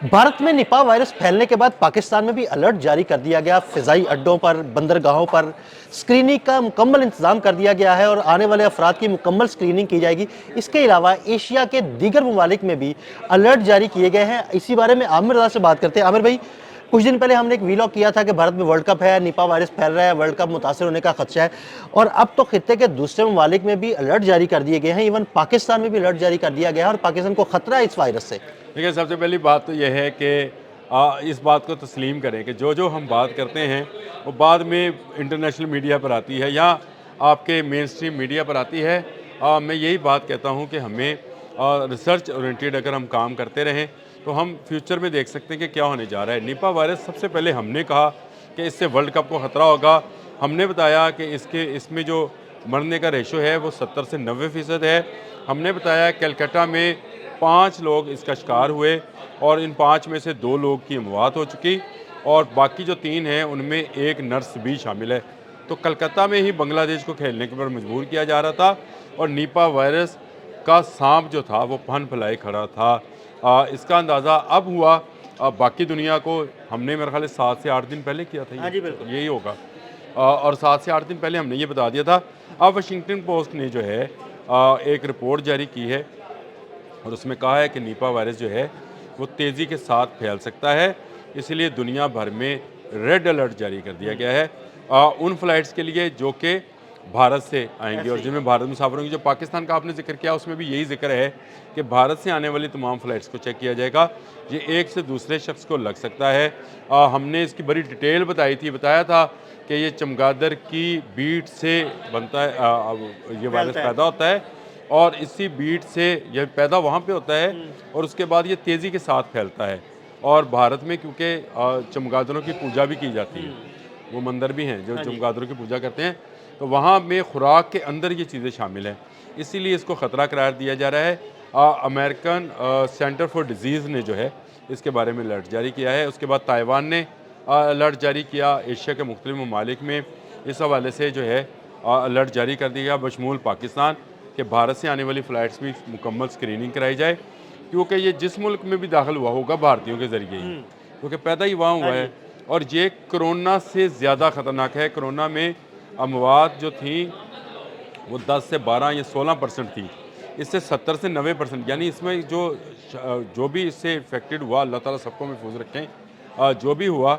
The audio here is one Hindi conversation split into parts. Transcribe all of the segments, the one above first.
भारत में निपाह वायरस फैलने के बाद पाकिस्तान में भी अलर्ट जारी कर दिया गया। फिजाई अड्डों पर, बंदरगाहों पर स्क्रीनिंग का मुकम्मल इंतजाम कर दिया गया है और आने वाले अफराद की मुकम्मल स्क्रीनिंग की जाएगी। इसके अलावा एशिया के दीगर ममालिक में भी अलर्ट जारी किए गए हैं। इसी बारे में आमिर रज़ा से बात करते हैं। आमिर भाई, कुछ दिन पहले हमने एक वीलॉग किया था कि भारत में वर्ल्ड कप है, निपाह वायरस फैल रहा है, वर्ल्ड कप मुतासर होने का खदशा है, और अब तो खित्ते के दूसरे ममालिक में भी अलर्ट जारी कर दिए गए हैं। इवन पाकिस्तान में भी अलर्ट जारी कर दिया गया है और पाकिस्तान को खतरा है इस वायरस से। देखिए, सबसे पहली बात तो यह है कि इस बात को तस्लीम करें कि जो जो हम बात करते हैं वो बाद में इंटरनेशनल मीडिया पर आती है या आपके मेन स्ट्रीम मीडिया पर आती है। मैं यही बात कहता हूँ कि हमें रिसर्च ओरिएंटेड अगर हम काम करते रहें तो हम फ्यूचर में देख सकते हैं कि क्या होने जा रहा है। निपा वायरस सबसे पहले हमने कहा कि इससे वर्ल्ड कप को ख़तरा होगा। हमने बताया कि इसमें जो मरने का रेशो है वो 70 से 90% है। हमने बताया कलकत्ता में 5 लोग इसका शिकार हुए और इन 5 में से 2 लोग की मौत हो चुकी और बाकी जो 3 हैं उनमें एक नर्स भी शामिल है। तो कलकत्ता में ही बांग्लादेश को खेलने के पर मजबूर किया जा रहा था और निपा वायरस का सांप जो था वो फन फैलाए खड़ा था। इसका अंदाज़ा अब हुआ। बाकी दुनिया को हमने मेरे ख्याल से 7 से 8 दिन पहले किया था। हाँ जी, बिल्कुल। यही होगा। और 7 से 8 दिन पहले हमने ये बता दिया था। अब वाशिंगटन पोस्ट ने जो है एक रिपोर्ट जारी की है और उसमें कहा है कि निपा वायरस जो है वो तेज़ी के साथ फैल सकता है, इसलिए दुनिया भर में रेड अलर्ट जारी कर दिया गया है उन फ्लाइट्स के लिए जो कि भारत से आएंगे और जिनमें भारत मुसाफिरों की। जो पाकिस्तान का आपने जिक्र किया उसमें भी यही जिक्र है कि भारत से आने वाली तमाम फ़्लाइट्स को चेक किया जाएगा। ये एक से दूसरे शख्स को लग सकता है। हमने इसकी बड़ी डिटेल बताया था कि ये चमगादड़ की बीट से बनता है, ये वायरस पैदा होता है और इसी बीट से यह पैदा वहाँ पे होता है और उसके बाद ये तेज़ी के साथ फैलता है। और भारत में क्योंकि चमगादड़ों की पूजा भी की जाती है, वो मंदिर भी हैं जो चमगादड़ों की पूजा करते हैं, तो वहाँ में खुराक के अंदर ये चीज़ें शामिल हैं, इसीलिए इसको ख़तरा करार दिया जा रहा है। अमेरिकन सेंटर फॉर डिजीज़ ने जो है इसके बारे में अलर्ट जारी किया है। उसके बाद ताइवान ने अलर्ट जारी किया। एशिया के मुख्तलिफ ममालिक में इस हवाले से जो है अलर्ट जारी कर दिया गया बशमूल पाकिस्तान कि भारत से आने वाली फ़्लाइट्स भी मुकम्मल स्क्रीनिंग कराई जाए, क्योंकि ये जिस मुल्क में भी दाखिल हुआ होगा भारतीयों के ज़रिए ही, क्योंकि पैदा ही वहाँ हुआ है। और ये कोरोना से ज़्यादा ख़तरनाक है। कोरोना में अमवात जो थी वो 10 से 12 या 16% थी, इससे 70 से 90%, यानी इसमें जो भी इससे इफ़ेक्टेड हुआ, अल्लाह ताला सबको महफूज रखें, जो भी हुआ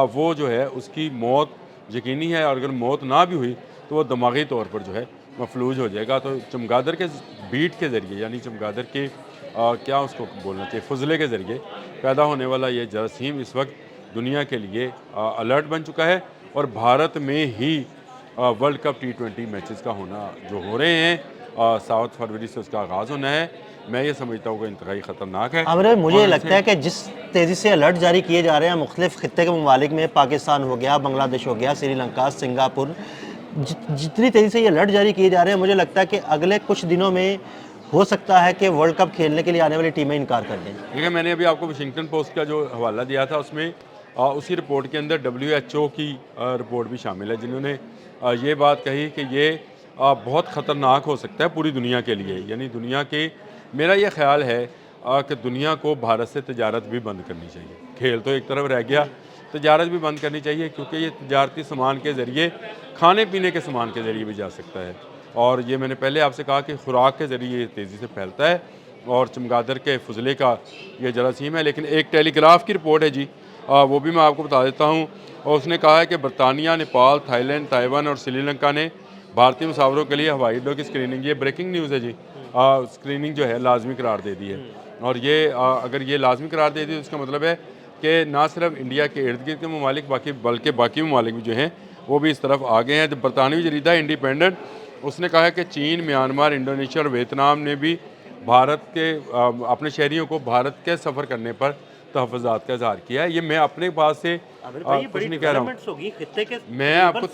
वो जो है उसकी मौत यकीनी है और अगर मौत ना भी हुई तो वो दिमागी तौर पर जो है मफलूज हो जाएगा। तो चमगादड़ के बीट के ज़रिए, यानी चमगादड़ के क्या उसको बोलना चाहिए, फजले के ज़रिए पैदा होने वाला ये जरासीम इस वक्त दुनिया के लिए अलर्ट बन चुका है और भारत में ही वर्ल्ड कप T20 मैचेस का होना जो हो रहे हैं 7 फरवरी से उसका आगाज़ होना है। मैं ये समझता हूँ कि इंतहाई ख़तरनाक है। आमिर, मुझे लगता है कि जिस तेज़ी से अलर्ट जारी किए जा रहे हैं मुख्तलिफ खित्ते के ममालिक में, पाकिस्तान हो गया, बांग्लादेश हो गया, श्रीलंका, सिंगापुर, जितनी तेज़ी से ये अलर्ट जारी किए जा रहे हैं, मुझे लगता है कि अगले कुछ दिनों में हो सकता है कि वर्ल्ड कप खेलने के लिए आने वाली टीमें इनकार कर दें। देखिए, मैंने अभी आपको वाशिंगटन पोस्ट का जो हवाला दिया था उसमें उसी रिपोर्ट के अंदर WHO की रिपोर्ट भी शामिल है, जिन्होंने ये बात कही कि ये बहुत ख़तरनाक हो सकता है पूरी दुनिया के लिए। यानी दुनिया के, मेरा ये ख्याल है कि दुनिया को भारत से तजारत भी बंद करनी चाहिए। खेल तो एक तरफ रह गया, तजारत भी बंद करनी चाहिए, क्योंकि ये तजारती सामान के ज़रिए, खाने पीने के सामान के ज़रिए भी जा सकता है। और ये मैंने पहले आपसे कहा कि खुराक के ज़रिए ये तेज़ी से फैलता है और चमगादड़ के फजले का ये जरासीम है। लेकिन एक टेलीग्राफ की रिपोर्ट है जी, वो भी मैं आपको बता देता हूँ। और उसने कहा है कि बरतानिया, नेपाल, थाईलैंड, ताइवान और श्रीलंका ने भारतीय मुसाफिरों के लिए हवाई अड्डों की स्क्रीनिंग, ये ब्रेकिंग न्यूज़ है जी, स्क्रीनिंग जो है लाजमी करार दे दी है। और ये अगर ये लाजमी करार दे दी तो इसका मतलब है कि ना सिर्फ इंडिया के इर्द गिर्द के ममालिक बल्कि बाकी ममालिक भी जो हैं वो भी इस तरफ आ गए हैं। तो बरतानवी जरीदा इंडिपेंडेंट, उसने कहा है कि चीन, म्यांमार, इंडोनेशिया और वियतनाम ने भी भारत के अपने शहरियों को भारत के सफ़र करने पर तहफ़्फ़ुज़ात का इज़हार किया है। ये मैं अपने पास से कुछ नहीं कह रहा हूँ। मैं आपको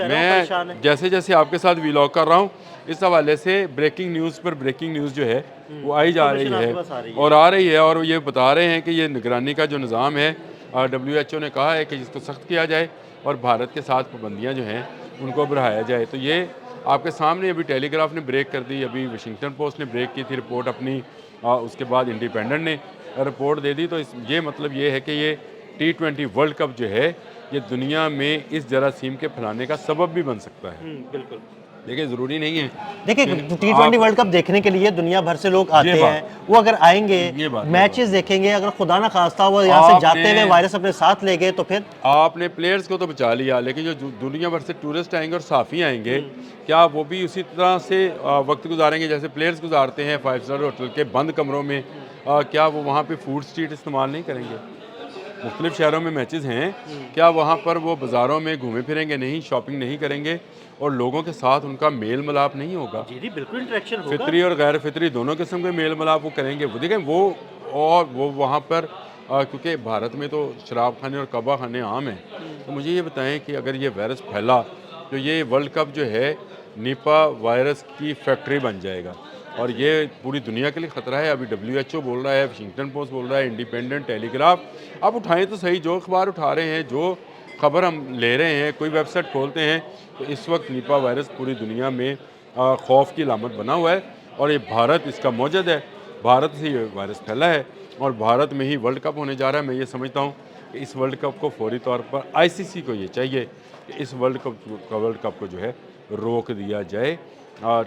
मैं जैसे जैसे आपके साथ वीलॉग कर रहा हूँ, इस हवाले से ब्रेकिंग न्यूज़ पर ब्रेकिंग न्यूज़ जो है वो आई जा रही है और आ रही है। और ये बता रहे हैं कि ये निगरानी का जो निज़ाम है, WHO ने कहा है कि जिसको सख्त किया जाए और भारत के साथ पाबंदियाँ जो हैं उनको बढ़ाया जाए। तो ये आपके सामने अभी टेलीग्राफ ने ब्रेक कर दी, अभी वाशिंगटन पोस्ट ने ब्रेक की थी रिपोर्ट अपनी, उसके बाद इंडिपेंडेंट ने रिपोर्ट दे दी, तो ये मतलब ये है कि ये T20 वर्ल्ड कप जो है ये दुनिया में इस जरासीम के फैलाने का सबब भी बन सकता है। बिल्कुल। देखिए ज़रूरी नहीं है देखिए कि T20 वर्ल्ड कप देखने के लिए दुनिया भर से लोग आते ये बात- हैं, वो अगर आएंगे ये बात- मैचेस देखेंगे, अगर खुदा ना खास्ता वो यहाँ से जाते हुए वायरस अपने साथ ले गए तो फिर आपने प्लेयर्स को तो बचा लिया, लेकिन जो दुनिया भर से टूरिस्ट आएंगे और साफ़ी आएंगे, क्या वो भी उसी तरह से वक्त गुजारेंगे जैसे प्लेयर्स गुजारते हैं 5 स्टार होटल के बंद कमरों में? क्या वो वहाँ पे फूड स्ट्रीट इस्तेमाल नहीं करेंगे? मुख्तलिफ शहरों में मैचेस हैं, क्या वहाँ पर वो बाज़ारों में घूमे फिरेंगे नहीं, शॉपिंग नहीं करेंगे और लोगों के साथ उनका मेल मिलाप नहीं होगा? जी बिल्कुल इंटरेक्शन होगा। फितरी और गैर फितरी दोनों किस्म के मेल मिलाप वो करेंगे। वो देखें वो, और वो वहाँ पर क्योंकि भारत में तो शराब खाने और कबा खाने आम हैं, तो मुझे ये बताएं कि अगर ये वायरस फैला तो ये वर्ल्ड कप जो है निपा वायरस की फैक्ट्री बन जाएगा और ये पूरी दुनिया के लिए ख़तरा है। अभी WHO बोल रहा है, वाशिंगटन पोस्ट बोल रहा है, इंडिपेंडेंट, टेलीग्राफ, आप उठाएं तो सही, जो अखबार उठा रहे हैं, जो खबर हम ले रहे हैं, कोई वेबसाइट खोलते हैं, तो इस वक्त निपा वायरस पूरी दुनिया में खौफ की अलामत बना हुआ है और ये भारत इसका मौजद है। भारत से ये वायरस फैला है और भारत में ही वर्ल्ड कप होने जा रहा है। मैं ये समझता हूँ कि इस वर्ल्ड कप को फौरी तौर पर ICC को ये चाहिए कि इस वर्ल्ड कप को जो है रोक दिया जाए।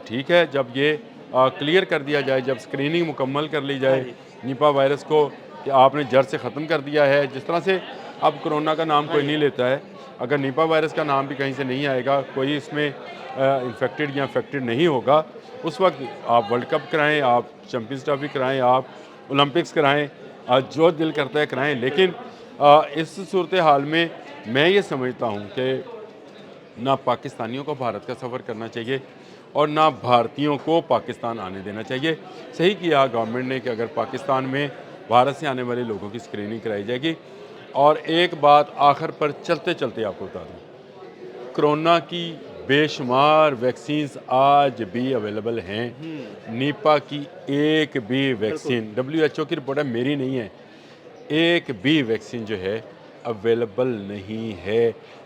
ठीक है, जब ये क्लियर कर दिया जाए, जब स्क्रीनिंग मुकम्मल कर ली जाए निपा वायरस को कि आपने जड़ से ख़त्म कर दिया है, जिस तरह से अब कोरोना का नाम कोई नहीं लेता है, अगर निपा वायरस का नाम भी कहीं से नहीं आएगा, कोई इसमें इन्फेक्टेड या अफेक्टेड नहीं होगा, उस वक्त आप वर्ल्ड कप कराएं, आप चैम्पियंस ट्रॉफी कराएं, आप ओलंपिक्स कराएं, जो दिल करता है कराएं। लेकिन इस सूरत हाल में मैं ये समझता हूँ कि ना पाकिस्तानियों को भारत का सफ़र करना चाहिए और ना भारतीयों को पाकिस्तान आने देना चाहिए। सही किया गवर्नमेंट ने कि अगर पाकिस्तान में भारत से आने वाले लोगों की स्क्रीनिंग कराई जाएगी। और एक बात आखिर पर चलते चलते आपको बता दूँ, कोरोना की बेशुमार वैक्सीन्स आज भी अवेलेबल हैं। निपा की एक भी वैक्सीन, WHO की रिपोर्ट है, मेरी नहीं है, एक भी वैक्सीन जो है अवेलेबल नहीं है।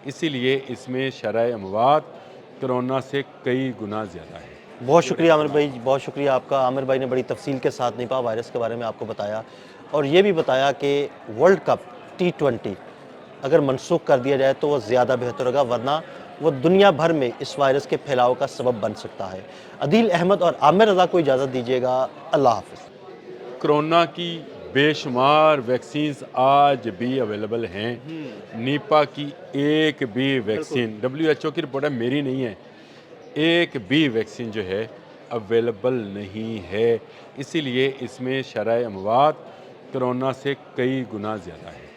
इसीलिए इसमें शरह अमवात कोरोना से कई गुना ज़्यादा है। बहुत शुक्रिया आमिर भाई, बहुत शुक्रिया आपका। आमिर भाई ने बड़ी तफसील के साथ निपा वायरस के बारे में आपको बताया और ये भी बताया कि वर्ल्ड कप T20 अगर मनसूख कर दिया जाए तो वो ज़्यादा बेहतर होगा, वरना वो दुनिया भर में इस वायरस के फैलाव का सबब बन सकता है। अदील अहमद और आमिर रज़ा को इजाज़त दीजिएगा। अल्लाह हाफ़िज़। कोरोना की बेशुमार वैक्सीन्स आज भी अवेलेबल हैं। निपा की एक भी वैक्सीन, WHO की रिपोर्ट है, मेरी नहीं है, एक भी वैक्सीन जो है अवेलेबल नहीं है। इसीलिए इसमें शरह अमवात कोरोना से कई गुना ज़्यादा है।